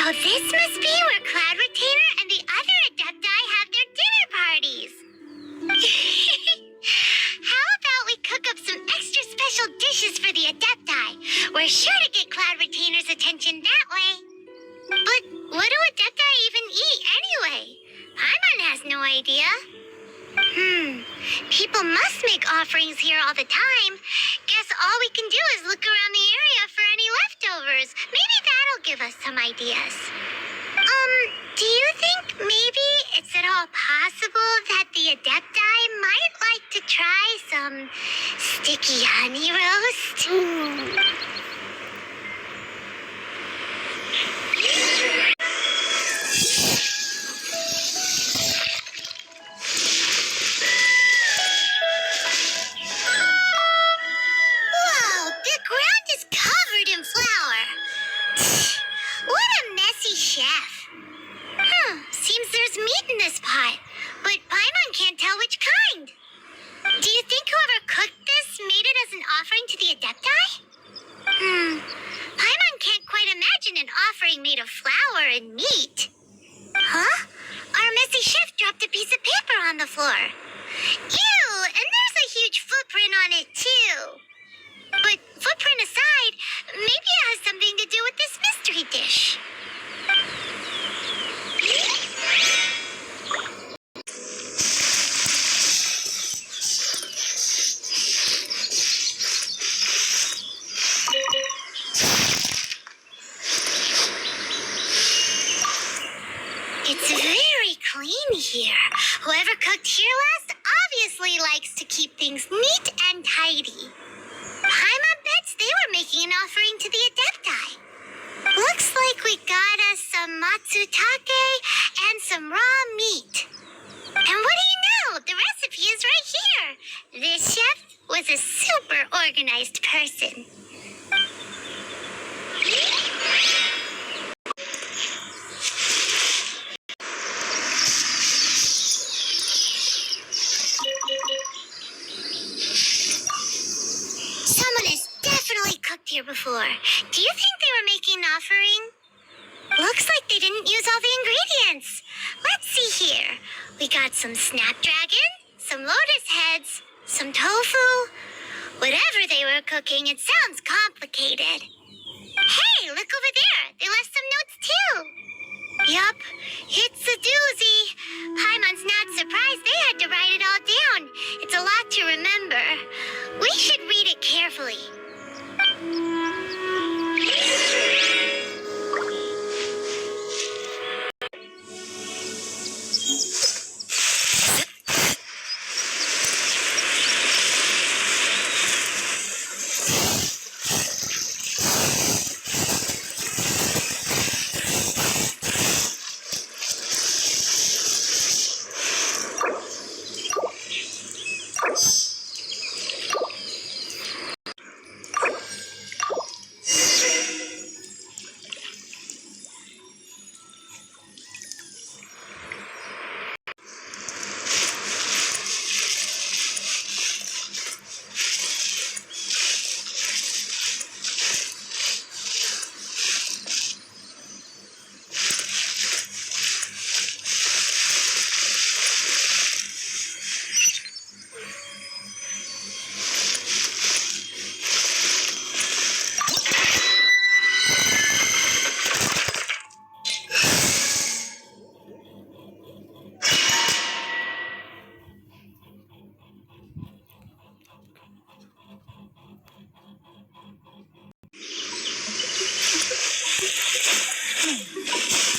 Oh, this must be where Cloud Retainer and the other Adepti have their dinner parties. How about we cook up some extra special dishes for the Adepti? We're sure to get Cloud Retainer's attention that way. But what do Adepti even eat anyway? Paimon has no idea. People must make offerings here all the time. Guess all we can do is look around the area for any leftovers. Maybe that'll give us some ideas. Do you think maybe it's at all possible that the Adepti might like to try some sticky honey roast? Whoa, the ground is covered in flour. What a messy chef. Seems there's meat in this pot, but Paimon can't tell which kind. Do you think whoever cooked this made it as an offering to the Adepti? Paimon can't quite imagine an offering made of flour and meat. Huh? Our messy chef dropped a piece of paper on the floor. Ew, and there's a huge footprint on it too. But footprint aside, maybe it has something to do with this mystery dish. It's very clean here. Whoever cooked here last obviously likes to keep things neat and tidy. Paimon bets they were making an offering to the Adepti. Looks like we got us some matsutake and some raw meat. And what do you know? The recipe is right here. This chef was a super organized person. Someone has definitely cooked here before. Do you think they were making an offering? Looks like they didn't use all the ingredients. Let's see here. We got some snapdragon, some lotus heads, some tofu. Whatever they were cooking, it sounds complicated. Hey, look over there. They left some notes too. Yup, it's a doozy. Paimon's not surprised they had to write it all down. It's a lot to remember. We should read it carefully.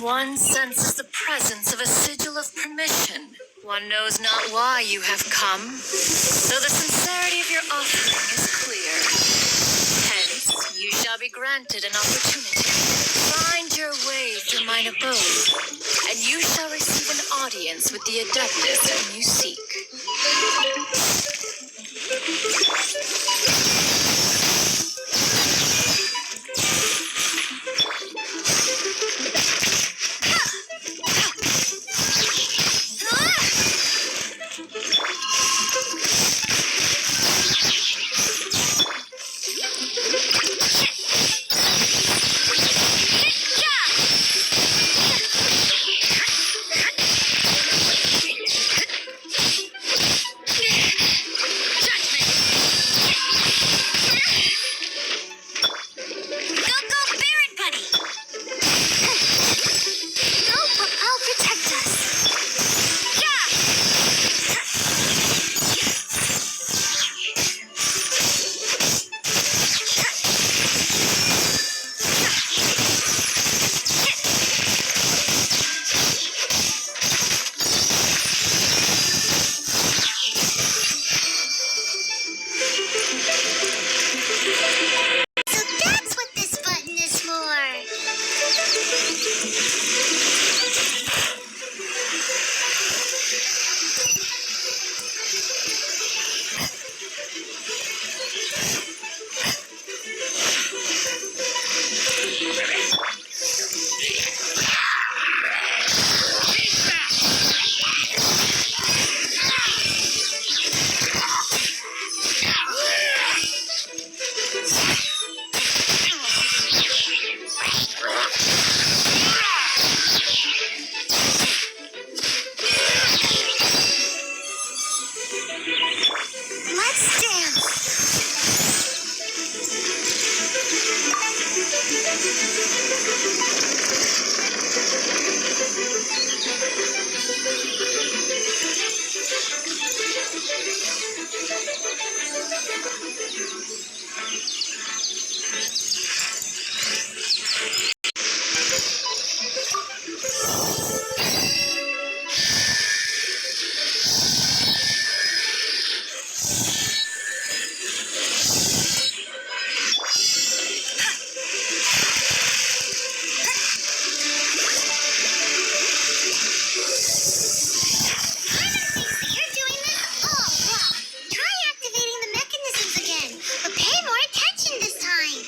One senses the presence of a sigil of permission. One knows not why you have come, though the sincerity of your offering is clear. Hence, you shall be granted an opportunity. Find your way through mine abode, and you shall receive an audience with the Adeptus whom you seek. Go, go, Baron Buddy! Go, I'll protect us. Yeah! So that's what this button is for. Let's dance. You're doing this all wrong. Try activating the mechanisms again, but pay more attention this time.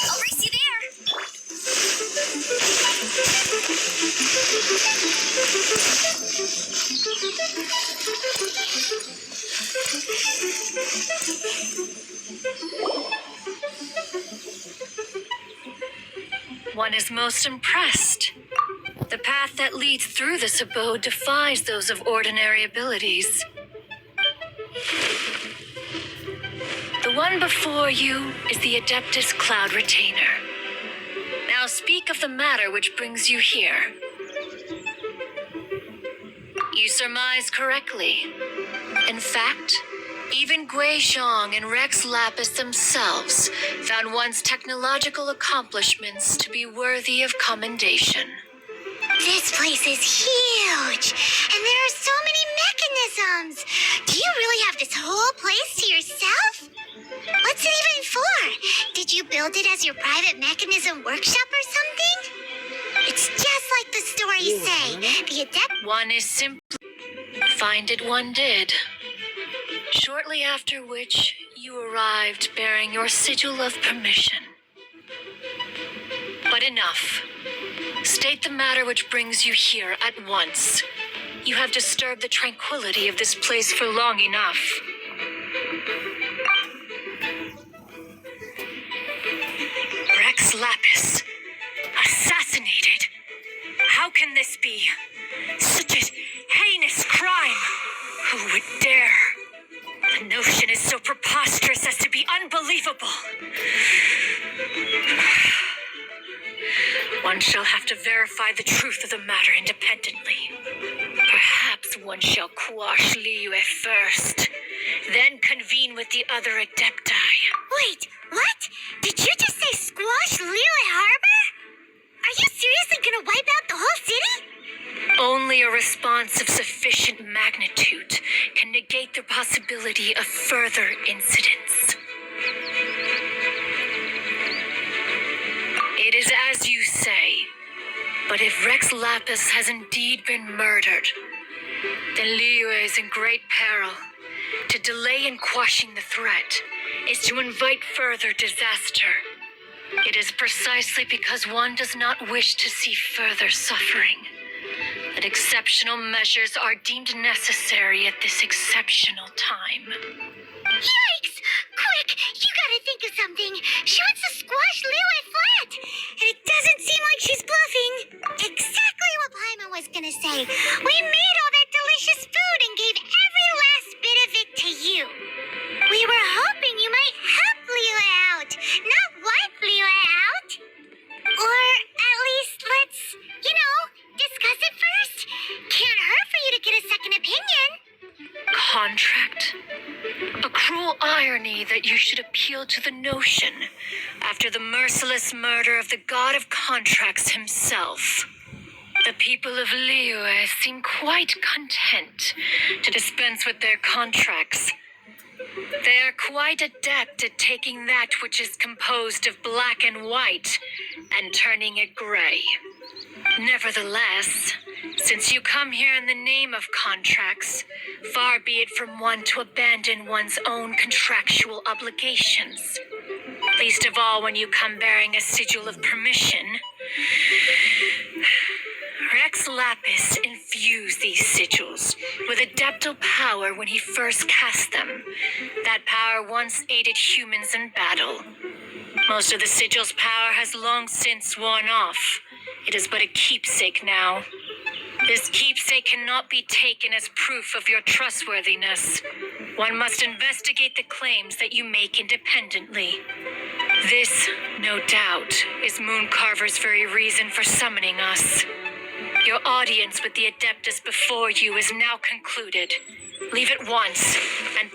I'll race you there. One is most impressed. The path that leads through this abode defies those of ordinary abilities. The one before you is the Adeptus Cloud Retainer. Now speak of the matter which brings you here. You surmise correctly. In fact, even Gui Zhang and Rex Lapis themselves found one's technological accomplishments to be worthy of commendation. This place is huge, and there are so many mechanisms. Do you really have this whole place to yourself? What's it even for? Did you build it as your private mechanism workshop or something? It's just like the stories say. The adept. One is simply find it one did. Shortly after which you arrived bearing your sigil of permission. But enough. State the matter which brings you here at once. You have disturbed the tranquility of this place for long enough. Rex Lapis. Assassinated. How can this be? Such a heinous crime. Who would dare? The notion is so preposterous as to be unbelievable. One shall have to verify the truth of the matter independently. Perhaps one shall quash Liyue first, then convene with the other Adepti. Wait, what? Did you just say squash Liyue Harbor? Are you seriously gonna wipe out the whole city? Only a response of sufficient magnitude can negate the possibility of further incidents. It is as you say, but if Rex Lapis has indeed been murdered, then Liyue is in great peril. To delay in quashing the threat is to invite further disaster. It is precisely because one does not wish to see further suffering that exceptional measures are deemed necessary at this exceptional time. Yikes! Quick, you gotta think of something. She wants to squash Liyue flat. And it doesn't seem like she's bluffing. Exactly what Paimon was gonna say. We made all that delicious food and gave every last bit of it to you. We were hoping you might help Liyue out, not wipe Liyue out. Or at least let's, discuss it first. Can't hurt for you to get a second opinion. Contract? A cruel irony that you should appeal to the notion after the merciless murder of the god of contracts himself. The people of Liyue seem quite content to dispense with their contracts. They are quite adept at taking that which is composed of black and white and turning it gray. Nevertheless, since you come here in the name of contracts, far be it from one to abandon one's own contractual obligations. Least of all when you come bearing a sigil of permission. Rex Lapis infused these sigils with adeptal power when he first cast them. That power once aided humans in battle. Most of the sigil's power has long since worn off. It is but a keepsake now. This keepsake cannot be taken as proof of your trustworthiness. One must investigate the claims that you make independently. This, no doubt, is Mooncarver's very reason for summoning us. Your audience with the Adeptus before you is now concluded. Leave at once, and...